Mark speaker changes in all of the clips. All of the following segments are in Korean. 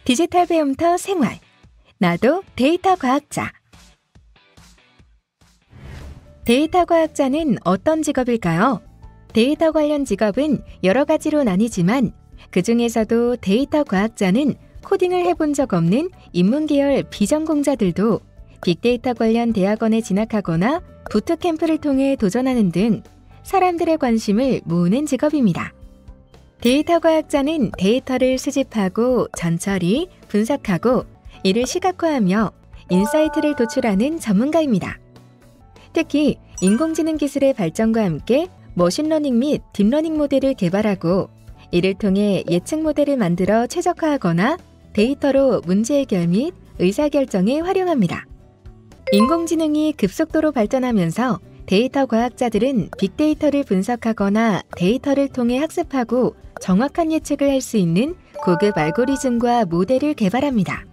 Speaker 1: 디지털 배움터 생활. 나도 데이터 과학자. 데이터 과학자는 어떤 직업일까요? 데이터 관련 직업은 여러 가지로 나뉘지만 그 중에서도 데이터 과학자는 코딩을 해본 적 없는 인문계열 비전공자들도 빅데이터 관련 대학원에 진학하거나 부트캠프를 통해 도전하는 등 사람들의 관심을 모으는 직업입니다. 데이터 과학자는 데이터를 수집하고 전처리, 분석하고 이를 시각화하며 인사이트를 도출하는 전문가입니다. 특히 인공지능 기술의 발전과 함께 머신러닝 및 딥러닝 모델을 개발하고 이를 통해 예측 모델을 만들어 최적화하거나 데이터로 문제 해결 및 의사결정에 활용합니다. 인공지능이 급속도로 발전하면서 데이터 과학자들은 빅데이터를 분석하거나 데이터를 통해 학습하고 정확한 예측을 할 수 있는 고급 알고리즘과 모델을 개발합니다.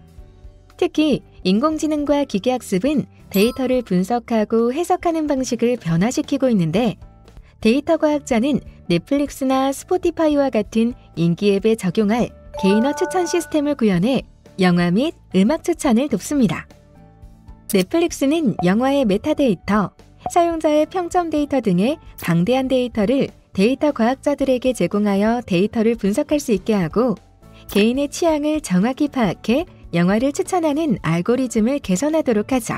Speaker 1: 특히 인공지능과 기계학습은 데이터를 분석하고 해석하는 방식을 변화시키고 있는데 데이터 과학자는 넷플릭스나 스포티파이와 같은 인기 앱에 적용할 개인어 추천 시스템을 구현해 영화 및 음악 추천을 돕습니다. 넷플릭스는 영화의 메타데이터, 사용자의 평점 데이터 등의 방대한 데이터를 데이터 과학자들에게 제공하여 데이터를 분석할 수 있게 하고 개인의 취향을 정확히 파악해 영화를 추천하는 알고리즘을 개선하도록 하죠.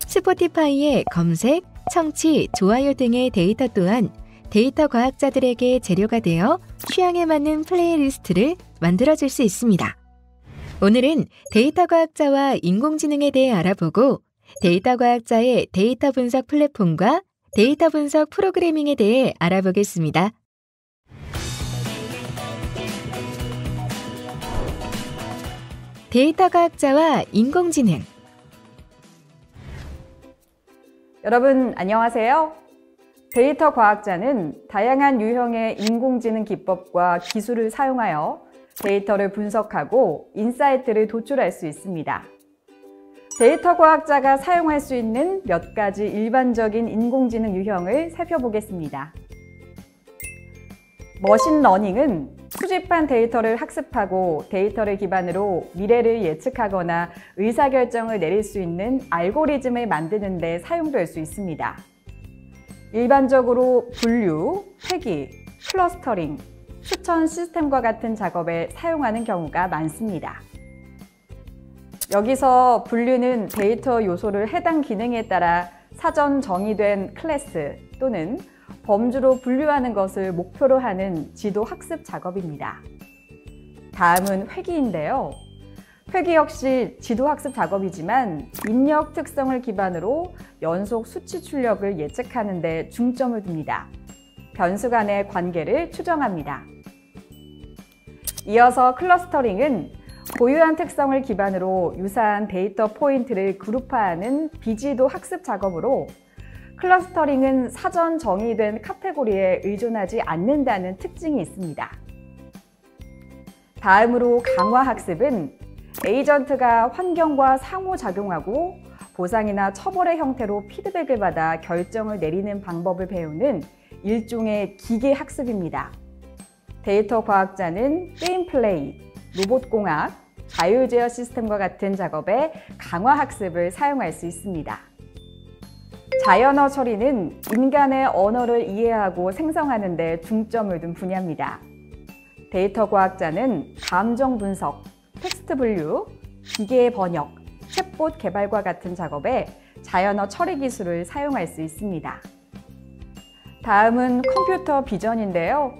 Speaker 1: 스포티파이의 검색, 청취, 좋아요 등의 데이터 또한 데이터 과학자들에게 재료가 되어 취향에 맞는 플레이리스트를 만들어줄 수 있습니다. 오늘은 데이터 과학자와 인공지능에 대해 알아보고 데이터 과학자의 데이터 분석 플랫폼과 데이터 분석 프로그래밍에 대해 알아보겠습니다. 데이터 과학자와 인공지능.
Speaker 2: 여러분 안녕하세요. 데이터 과학자는 다양한 유형의 인공지능 기법과 기술을 사용하여 데이터를 분석하고 인사이트를 도출할 수 있습니다. 데이터 과학자가 사용할 수 있는 몇 가지 일반적인 인공지능 유형을 살펴보겠습니다. 머신러닝은 수집한 데이터를 학습하고 데이터를 기반으로 미래를 예측하거나 의사결정을 내릴 수 있는 알고리즘을 만드는 데 사용될 수 있습니다. 일반적으로 분류, 회귀, 클러스터링, 추천 시스템과 같은 작업에 사용하는 경우가 많습니다. 여기서 분류는 데이터 요소를 해당 기능에 따라 사전 정의된 클래스 또는 범주로 분류하는 것을 목표로 하는 지도 학습 작업입니다. 다음은 회귀인데요. 회귀 역시 지도 학습 작업이지만 입력 특성을 기반으로 연속 수치 출력을 예측하는 데 중점을 둡니다. 변수 간의 관계를 추정합니다. 이어서 클러스터링은 고유한 특성을 기반으로 유사한 데이터 포인트를 그룹화하는 비지도 학습 작업으로 클러스터링은 사전 정의된 카테고리에 의존하지 않는다는 특징이 있습니다. 다음으로 강화학습은 에이전트가 환경과 상호작용하고 보상이나 처벌의 형태로 피드백을 받아 결정을 내리는 방법을 배우는 일종의 기계학습입니다. 데이터 과학자는 게임 플레이, 로봇공학, 자율제어 시스템과 같은 작업에 강화학습을 사용할 수 있습니다. 자연어 처리는 인간의 언어를 이해하고 생성하는 데 중점을 둔 분야입니다. 데이터 과학자는 감정 분석, 텍스트 분류, 기계 번역, 챗봇 개발과 같은 작업에 자연어 처리 기술을 사용할 수 있습니다. 다음은 컴퓨터 비전인데요.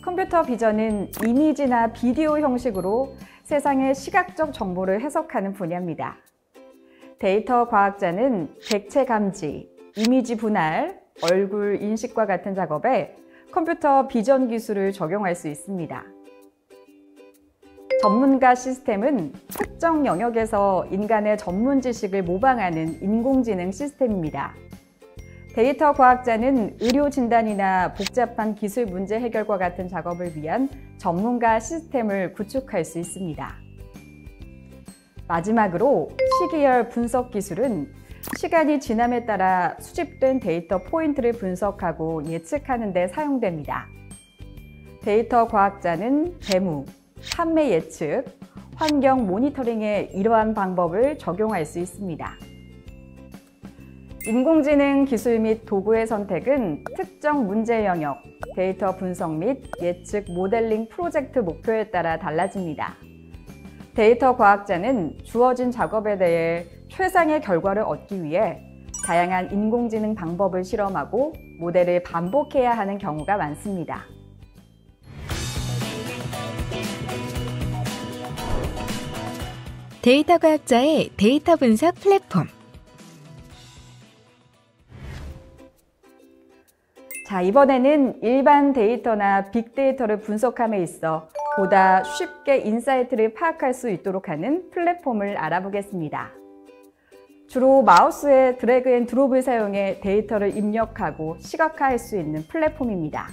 Speaker 2: 컴퓨터 비전은 이미지나 비디오 형식으로 세상의 시각적 정보를 해석하는 분야입니다. 데이터 과학자는 객체 감지, 이미지 분할, 얼굴 인식과 같은 작업에 컴퓨터 비전 기술을 적용할 수 있습니다. 전문가 시스템은 특정 영역에서 인간의 전문 지식을 모방하는 인공지능 시스템입니다. 데이터 과학자는 의료 진단이나 복잡한 기술 문제 해결과 같은 작업을 위한 전문가 시스템을 구축할 수 있습니다. 마지막으로 시기열 분석 기술은 시간이 지남에 따라 수집된 데이터 포인트를 분석하고 예측하는 데 사용됩니다. 데이터 과학자는 재무, 판매 예측, 환경 모니터링에 이러한 방법을 적용할 수 있습니다. 인공지능 기술 및 도구의 선택은 특정 문제 영역, 데이터 분석 및 예측 모델링 프로젝트 목표에 따라 달라집니다. 데이터 과학자는 주어진 작업에 대해 최상의 결과를 얻기 위해 다양한 인공지능 방법을 실험하고 모델을 반복해야 하는 경우가 많습니다.
Speaker 1: 데이터 과학자의 데이터 분석 플랫폼.
Speaker 2: 자, 이번에는 일반 데이터나 빅데이터를 분석함에 있어 보다 쉽게 인사이트를 파악할 수 있도록 하는 플랫폼을 알아보겠습니다. 주로 마우스의 드래그 앤 드롭을 사용해 데이터를 입력하고 시각화할 수 있는 플랫폼입니다.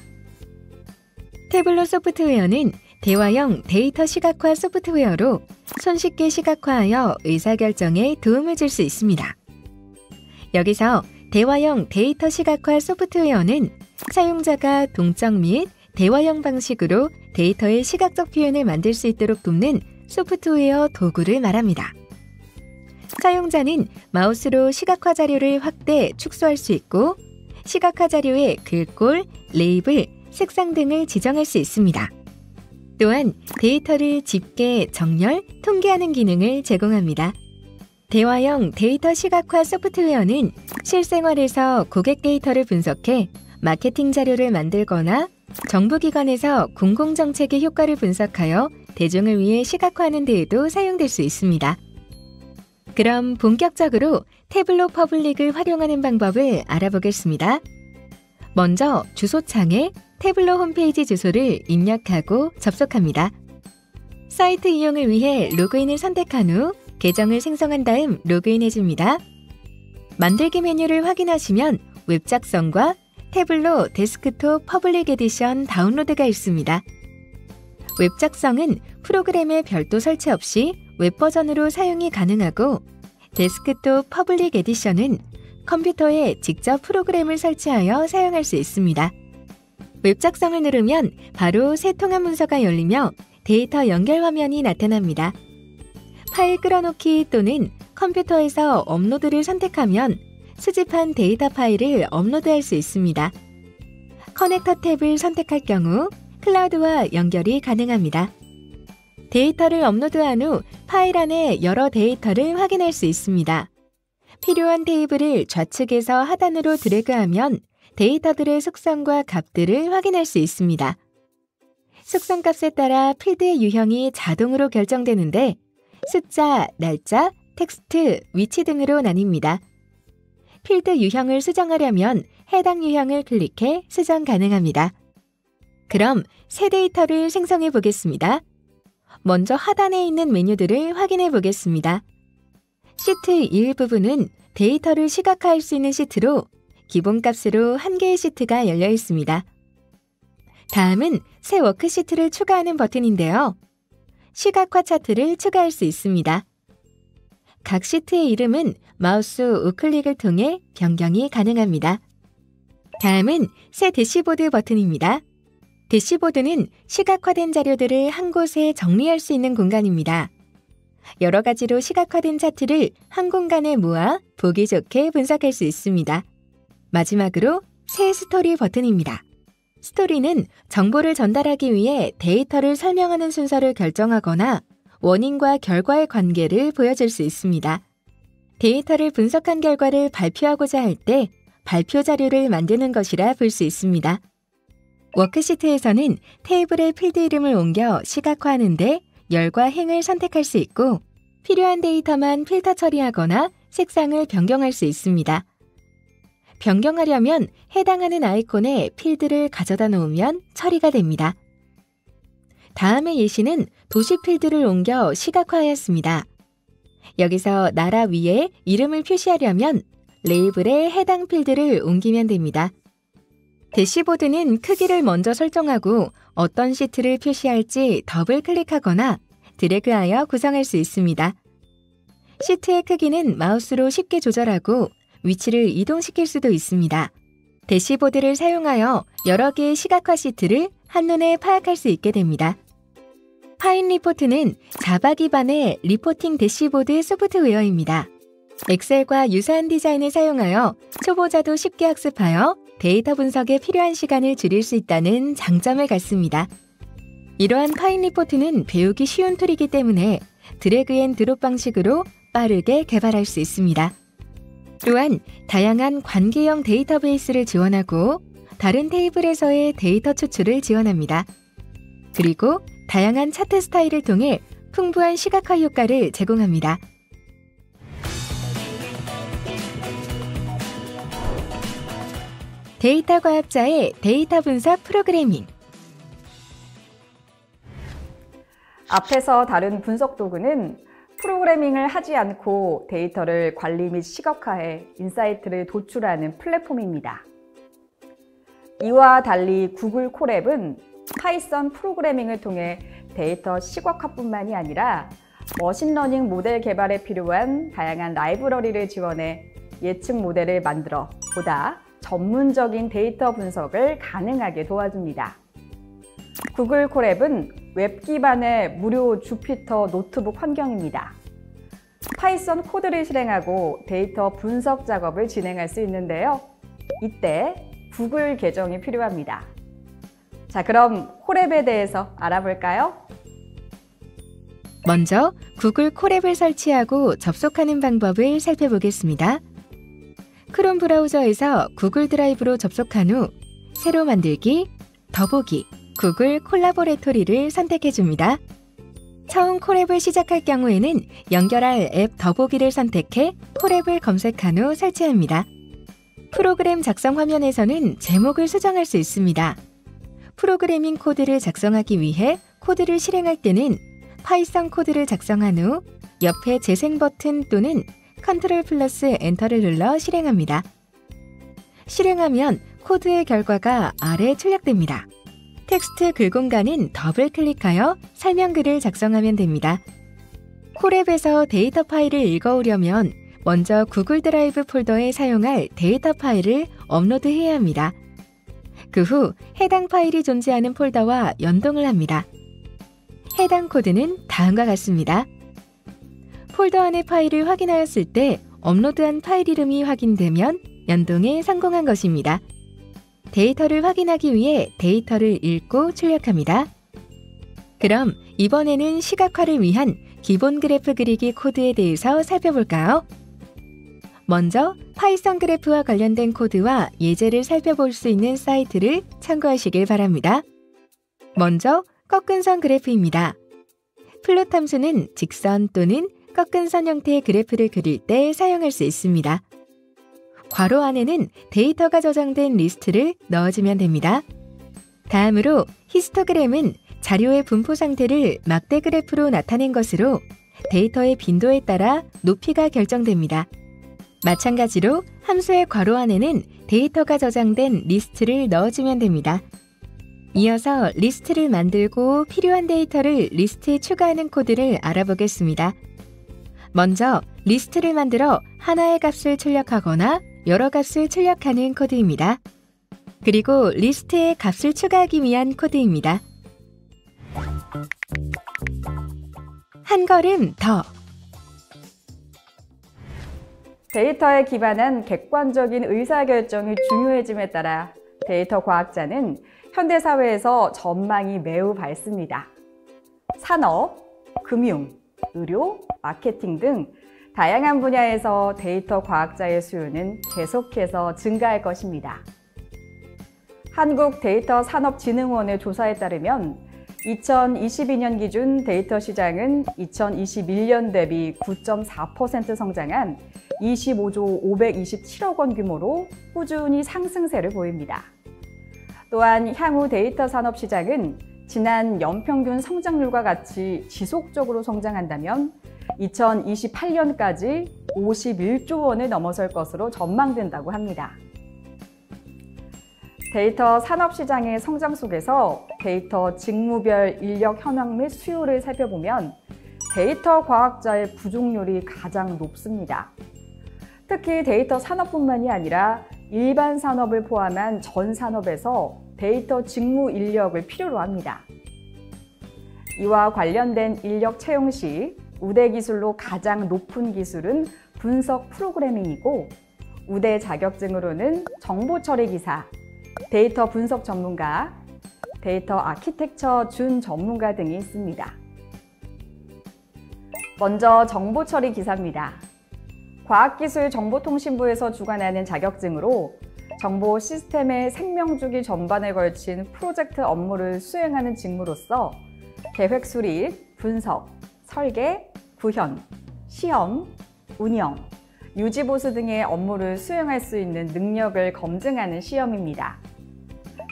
Speaker 1: 태블로 소프트웨어는 대화형 데이터 시각화 소프트웨어로 손쉽게 시각화하여 의사결정에 도움을 줄 수 있습니다. 여기서 대화형 데이터 시각화 소프트웨어는 사용자가 동적 및 대화형 방식으로 데이터의 시각적 표현을 만들 수 있도록 돕는 소프트웨어 도구를 말합니다. 사용자는 마우스로 시각화 자료를 확대, 축소할 수 있고 시각화 자료의 글꼴, 레이블, 색상 등을 지정할 수 있습니다. 또한 데이터를 집계, 정렬, 통계하는 기능을 제공합니다. 대화형 데이터 시각화 소프트웨어는 실생활에서 고객 데이터를 분석해 마케팅 자료를 만들거나 정부기관에서 공공정책의 효과를 분석하여 대중을 위해 시각화하는 데에도 사용될 수 있습니다. 그럼 본격적으로 태블로 퍼블릭을 활용하는 방법을 알아보겠습니다. 먼저 주소창에 태블로 홈페이지 주소를 입력하고 접속합니다. 사이트 이용을 위해 로그인을 선택한 후 계정을 생성한 다음 로그인해줍니다. 만들기 메뉴를 확인하시면 웹 작성과 태블로 데스크톱 퍼블릭 에디션 다운로드가 있습니다. 웹 작성은 프로그램에 별도 설치 없이 웹 버전으로 사용이 가능하고 데스크톱 퍼블릭 에디션은 컴퓨터에 직접 프로그램을 설치하여 사용할 수 있습니다. 웹 작성을 누르면 바로 새 통합 문서가 열리며 데이터 연결 화면이 나타납니다. 파일 끌어놓기 또는 컴퓨터에서 업로드를 선택하면 수집한 데이터 파일을 업로드할 수 있습니다. 커넥터 탭을 선택할 경우 클라우드와 연결이 가능합니다. 데이터를 업로드한 후 파일 안에 여러 데이터를 확인할 수 있습니다. 필요한 테이블을 좌측에서 하단으로 드래그하면 데이터들의 속성과 값들을 확인할 수 있습니다. 속성 값에 따라 필드의 유형이 자동으로 결정되는데 숫자, 날짜, 텍스트, 위치 등으로 나뉩니다. 필드 유형을 수정하려면 해당 유형을 클릭해 수정 가능합니다. 그럼 새 데이터를 생성해 보겠습니다. 먼저 하단에 있는 메뉴들을 확인해 보겠습니다. 시트 1 부분은 데이터를 시각화할 수 있는 시트로 기본값으로 한 개의 시트가 열려 있습니다. 다음은 새 워크시트를 추가하는 버튼인데요. 시각화 차트를 추가할 수 있습니다. 각 시트의 이름은 마우스 우클릭을 통해 변경이 가능합니다. 다음은 새 대시보드 버튼입니다. 대시보드는 시각화된 자료들을 한 곳에 정리할 수 있는 공간입니다. 여러 가지로 시각화된 차트를 한 공간에 모아 보기 좋게 분석할 수 있습니다. 마지막으로 새 스토리 버튼입니다. 스토리는 정보를 전달하기 위해 데이터를 설명하는 순서를 결정하거나 원인과 결과의 관계를 보여줄 수 있습니다. 데이터를 분석한 결과를 발표하고자 할 때 발표 자료를 만드는 것이라 볼 수 있습니다. 워크시트에서는 테이블의 필드 이름을 옮겨 시각화하는데 열과 행을 선택할 수 있고 필요한 데이터만 필터 처리하거나 색상을 변경할 수 있습니다. 변경하려면 해당하는 아이콘에 필드를 가져다 놓으면 처리가 됩니다. 다음의 예시는 도시 필드를 옮겨 시각화하였습니다. 여기서 나라 위에 이름을 표시하려면 레이블에 해당 필드를 옮기면 됩니다. 대시보드는 크기를 먼저 설정하고 어떤 시트를 표시할지 더블 클릭하거나 드래그하여 구성할 수 있습니다. 시트의 크기는 마우스로 쉽게 조절하고 위치를 이동시킬 수도 있습니다. 대시보드를 사용하여 여러 개의 시각화 시트를 한눈에 파악할 수 있게 됩니다. 파인 리포트는 자바 기반의 리포팅 대시보드 소프트웨어입니다. 엑셀과 유사한 디자인을 사용하여 초보자도 쉽게 학습하여 데이터 분석에 필요한 시간을 줄일 수 있다는 장점을 갖습니다. 이러한 파인 리포트는 배우기 쉬운 툴이기 때문에 드래그 앤 드롭 방식으로 빠르게 개발할 수 있습니다. 또한 다양한 관계형 데이터베이스를 지원하고 다른 테이블에서의 데이터 추출을 지원합니다. 그리고 다양한 차트 스타일을 통해 풍부한 시각화 효과를 제공합니다. 데이터 과학자의 데이터 분석 프로그래밍.
Speaker 2: 앞에서 다룬 분석 도구는 프로그래밍을 하지 않고 데이터를 관리 및 시각화해 인사이트를 도출하는 플랫폼입니다. 이와 달리 구글 콜앱은 파이썬 프로그래밍을 통해 데이터 시각화뿐만이 아니라 머신러닝 모델 개발에 필요한 다양한 라이브러리를 지원해 예측 모델을 만들어 보다 전문적인 데이터 분석을 가능하게 도와줍니다. 구글 콜앱은 웹 기반의 무료 주피터 노트북 환경입니다. 파이썬 코드를 실행하고 데이터 분석 작업을 진행할 수 있는데요. 이때 구글 계정이 필요합니다. 자, 그럼 콜앱에 대해서 알아볼까요?
Speaker 1: 먼저 구글 콜앱을 설치하고 접속하는 방법을 살펴보겠습니다. 크롬 브라우저에서 구글 드라이브로 접속한 후 새로 만들기, 더보기, 구글 콜라보레토리를 선택해 줍니다. 처음 콜앱을 시작할 경우에는 연결할 앱 더보기를 선택해 콜앱을 검색한 후 설치합니다. 프로그램 작성 화면에서는 제목을 수정할 수 있습니다. 프로그래밍 코드를 작성하기 위해 코드를 실행할 때는 파이썬 코드를 작성한 후 옆에 재생 버튼 또는 컨트롤 플러스 엔터를 눌러 실행합니다. 실행하면 코드의 결과가 아래 출력됩니다. 텍스트 글 공간은 더블 클릭하여 설명글을 작성하면 됩니다. 콜앱에서 데이터 파일을 읽어오려면 먼저 구글 드라이브 폴더에 사용할 데이터 파일을 업로드해야 합니다. 그 후 해당 파일이 존재하는 폴더와 연동을 합니다. 해당 코드는 다음과 같습니다. 폴더 안의 파일을 확인하였을 때 업로드한 파일 이름이 확인되면 연동에 성공한 것입니다. 데이터를 확인하기 위해 데이터를 읽고 출력합니다. 그럼 이번에는 시각화를 위한 기본 그래프 그리기 코드에 대해서 살펴볼까요? 먼저 파이썬 그래프와 관련된 코드와 예제를 살펴볼 수 있는 사이트를 참고하시길 바랍니다. 먼저 꺾은 선 그래프입니다. 플롯 함수는 직선 또는 꺾은 선 형태의 그래프를 그릴 때 사용할 수 있습니다. 괄호 안에는 데이터가 저장된 리스트를 넣어주면 됩니다. 다음으로 히스토그램은 자료의 분포 상태를 막대 그래프로 나타낸 것으로 데이터의 빈도에 따라 높이가 결정됩니다. 마찬가지로 함수의 괄호 안에는 데이터가 저장된 리스트를 넣어주면 됩니다. 이어서 리스트를 만들고 필요한 데이터를 리스트에 추가하는 코드를 알아보겠습니다. 먼저 리스트를 만들어 하나의 값을 출력하거나 여러 값을 출력하는 코드입니다. 그리고 리스트에 값을 추가하기 위한 코드입니다. 한 걸음 더.
Speaker 2: 데이터에 기반한 객관적인 의사결정이 중요해짐에 따라 데이터 과학자는 현대사회에서 전망이 매우 밝습니다. 산업, 금융, 의료, 마케팅 등 다양한 분야에서 데이터 과학자의 수요는 계속해서 증가할 것입니다. 한국데이터산업진흥원의 조사에 따르면 2022년 기준 데이터 시장은 2021년 대비 9.4% 성장한 25조 527억 원 규모로 꾸준히 상승세를 보입니다. 또한 향후 데이터 산업 시장은 지난 연평균 성장률과 같이 지속적으로 성장한다면 2028년까지 51조 원을 넘어설 것으로 전망된다고 합니다. 데이터 산업 시장의 성장 속에서 데이터 직무별 인력 현황 및 수요를 살펴보면 데이터 과학자의 부족률이 가장 높습니다. 특히 데이터 산업뿐만이 아니라 일반 산업을 포함한 전 산업에서 데이터 직무 인력을 필요로 합니다. 이와 관련된 인력 채용 시 우대 기술로 가장 높은 기술은 분석 프로그래밍이고, 우대 자격증으로는 정보 처리 기사, 데이터 분석 전문가, 데이터 아키텍처 준 전문가 등이 있습니다. 먼저 정보 처리 기사입니다. 과학기술정보통신부에서 주관하는 자격증으로 정보 시스템의 생명주기 전반에 걸친 프로젝트 업무를 수행하는 직무로서 계획 수립, 분석, 설계, 구현, 시험, 운영, 유지보수 등의 업무를 수행할 수 있는 능력을 검증하는 시험입니다.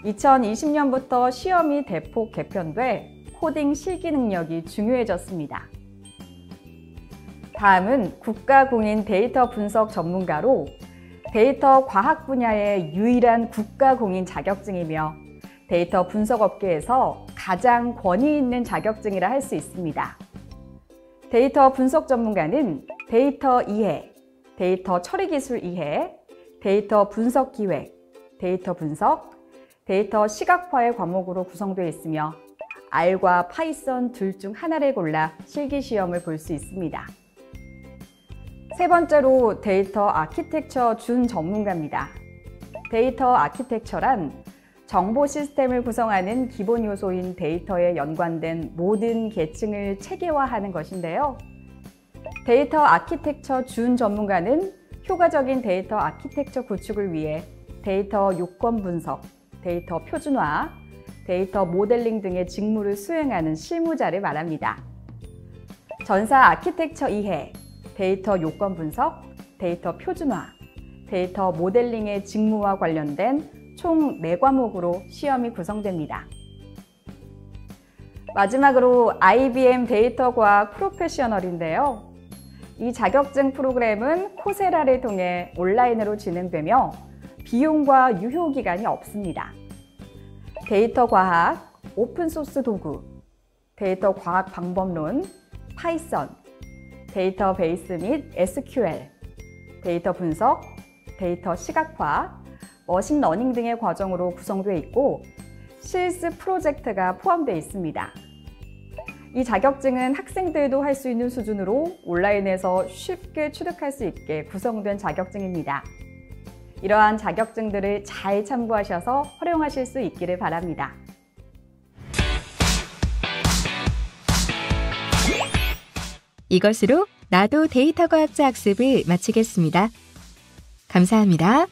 Speaker 2: 2020년부터 시험이 대폭 개편돼 코딩 실기 능력이 중요해졌습니다. 다음은 국가공인 데이터 분석 전문가로 데이터 과학 분야의 유일한 국가공인 자격증이며 데이터 분석 업계에서 가장 권위 있는 자격증이라 할 수 있습니다. 데이터 분석 전문가는 데이터 이해, 데이터 처리 기술 이해, 데이터 분석 기획, 데이터 분석, 데이터 시각화의 과목으로 구성되어 있으며 R과 파이썬 둘 중 하나를 골라 실기 시험을 볼 수 있습니다. 세 번째로 데이터 아키텍처 준 전문가입니다. 데이터 아키텍처란 정보 시스템을 구성하는 기본 요소인 데이터에 연관된 모든 계층을 체계화하는 것인데요. 데이터 아키텍처 준 전문가는 효과적인 데이터 아키텍처 구축을 위해 데이터 요건 분석, 데이터 표준화, 데이터 모델링 등의 직무를 수행하는 실무자를 말합니다. 전사 아키텍처 이해, 데이터 요건 분석, 데이터 표준화, 데이터 모델링의 직무와 관련된 총 4과목으로 시험이 구성됩니다. 마지막으로 IBM 데이터 과학 프로페셔널인데요. 이 자격증 프로그램은 코세라를 통해 온라인으로 진행되며 비용과 유효 기간이 없습니다. 데이터 과학, 오픈소스 도구, 데이터 과학 방법론, 파이썬, 데이터베이스 및 SQL, 데이터 분석, 데이터 시각화, 머신러닝 등의 과정으로 구성되어 있고 실습 프로젝트가 포함되어 있습니다. 이 자격증은 학생들도 할 수 있는 수준으로 온라인에서 쉽게 취득할 수 있게 구성된 자격증입니다. 이러한 자격증들을 잘 참고하셔서 활용하실 수 있기를 바랍니다.
Speaker 1: 이것으로 나도 데이터 과학자 학습을 마치겠습니다. 감사합니다.